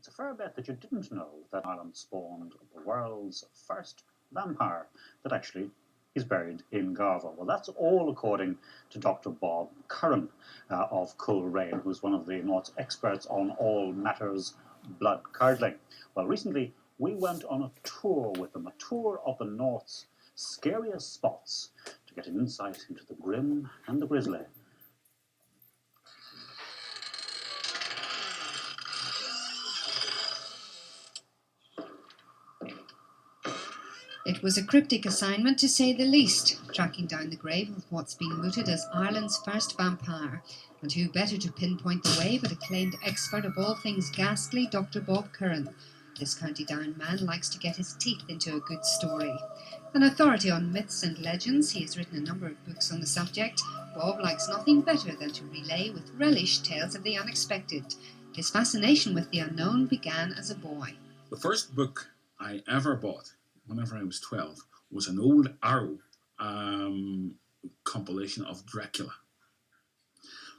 It's a fair bet that you didn't know that Ireland spawned the world's first vampire that actually is buried in Garva. Well, that's all according to Dr. Bob Curran of Corry, who's one of the North's experts on all matters blood curdling. Well, recently we went on a tour with them, a tour of the North's scariest spots to get an insight into the grim and the grisly. It was a cryptic assignment to say the least, tracking down the grave of what's been mooted as Ireland's first vampire. And who better to pinpoint the way but acclaimed expert of all things ghastly, Dr. Bob Curran. This County Down man likes to get his teeth into a good story. An authority on myths and legends, he has written a number of books on the subject. Bob likes nothing better than to relay with relish tales of the unexpected. His fascination with the unknown began as a boy. The first book I ever bought, whenever I was 12, was an old Arrow compilation of Dracula.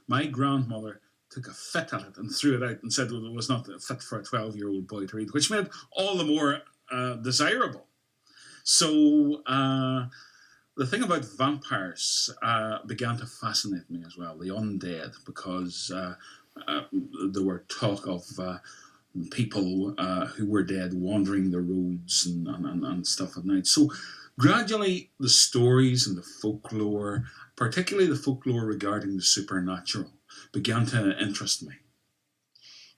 My grandmother took a fit at it and threw it out and said it was not fit for a 12-year-old boy to read, which made it all the more desirable. So the thing about vampires began to fascinate me as well, the undead, because there were talk of people who were dead wandering the roads and stuff at night. So gradually the stories and the folklore, particularly the folklore regarding the supernatural, began to interest me.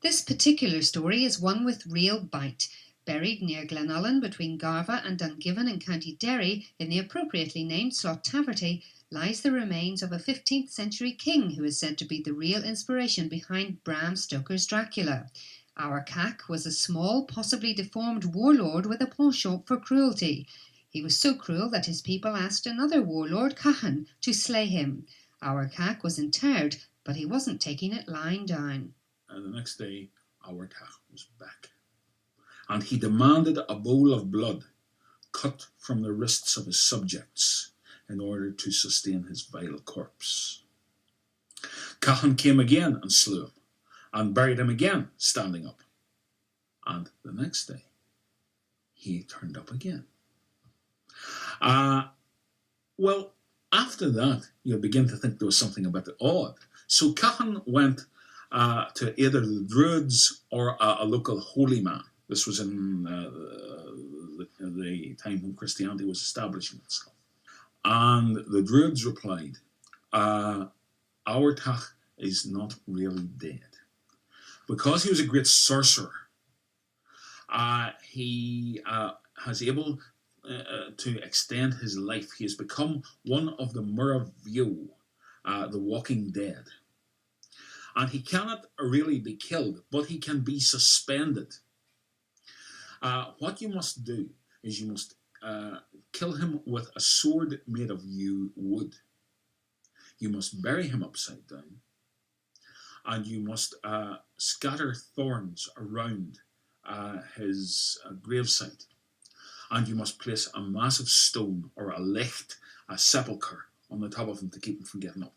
This particular story is one with real bite. Buried near Glenullin between Garva and Dungiven in County Derry, in the appropriately named Slaghtaverty, lies the remains of a 15th century king who is said to be the real inspiration behind Bram Stoker's Dracula. Our Cac was a small, possibly deformed warlord with a penchant for cruelty. He was so cruel that his people asked another warlord, Cahan, to slay him. Our Cac was interred, but he wasn't taking it lying down. And the next day, our Cac was back. And he demanded a bowl of blood cut from the wrists of his subjects in order to sustain his vile corpse. Cahan came again and slew him, and buried him again, standing up. And the next day, he turned up again. Well, after that, you begin to think there was something about it odd. So Cahan went to either the Druids or a local holy man. This was in the time when Christianity was establishing itself. And the Druids replied, our Tach is not really dead. Because he was a great sorcerer, he has able to extend his life. He has become one of the Muravio, the walking dead. And he cannot really be killed, but he can be suspended. What you must do is you must kill him with a sword made of yew wood. You must bury him upside down. And you must scatter thorns around his gravesite. And you must place a massive stone or a licht, a sepulchre, on the top of him to keep him from getting up.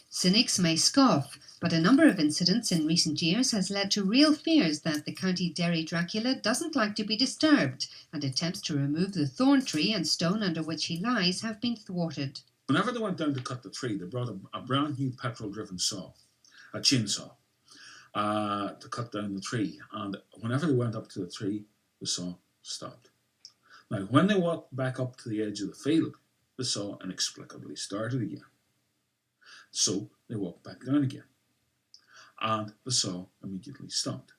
Cynics may scoff, but a number of incidents in recent years has led to real fears that the County Derry Dracula doesn't like to be disturbed, and attempts to remove the thorn tree and stone under which he lies have been thwarted. Whenever they went down to cut the tree, they brought a brand new petrol-driven saw, a chainsaw, to cut down the tree. And whenever they went up to the tree, the saw stopped. Now, when they walked back up to the edge of the field, the saw inexplicably started again. So they walked back down again, and the saw immediately stopped.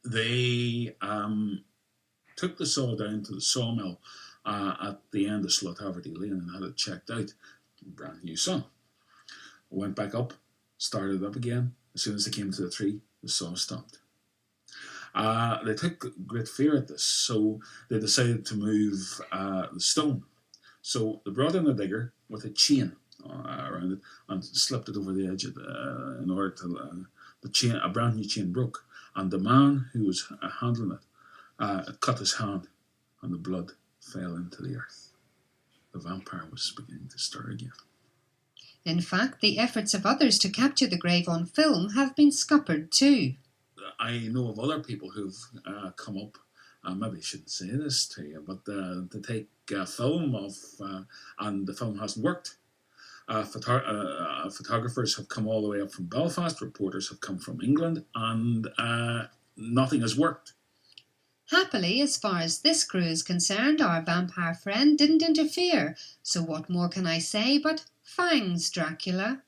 They took the saw down to the sawmill at the end of Slaghtaverty Lane and had it checked out. Brand new saw. Went back up, started up again. As soon as they came to the tree, the saw stopped. They took great fear at this, so they decided to move the stone. So they brought in a digger with a chain around it and slipped it over the edge of in order to the chain. A brand new chain broke, and the man who was handling it cut his hand, and the blood fell into the earth. The vampire was beginning to stir again. In fact, the efforts of others to capture the grave on film have been scuppered too. I know of other people who've come up. Maybe I shouldn't say this to you, but to take film of, and the film hasn't worked. Photographers have come all the way up from Belfast. Reporters have come from England, and nothing has worked. Happily, as far as this crew is concerned, our vampire friend didn't interfere. So what more can I say but fangs, Dracula?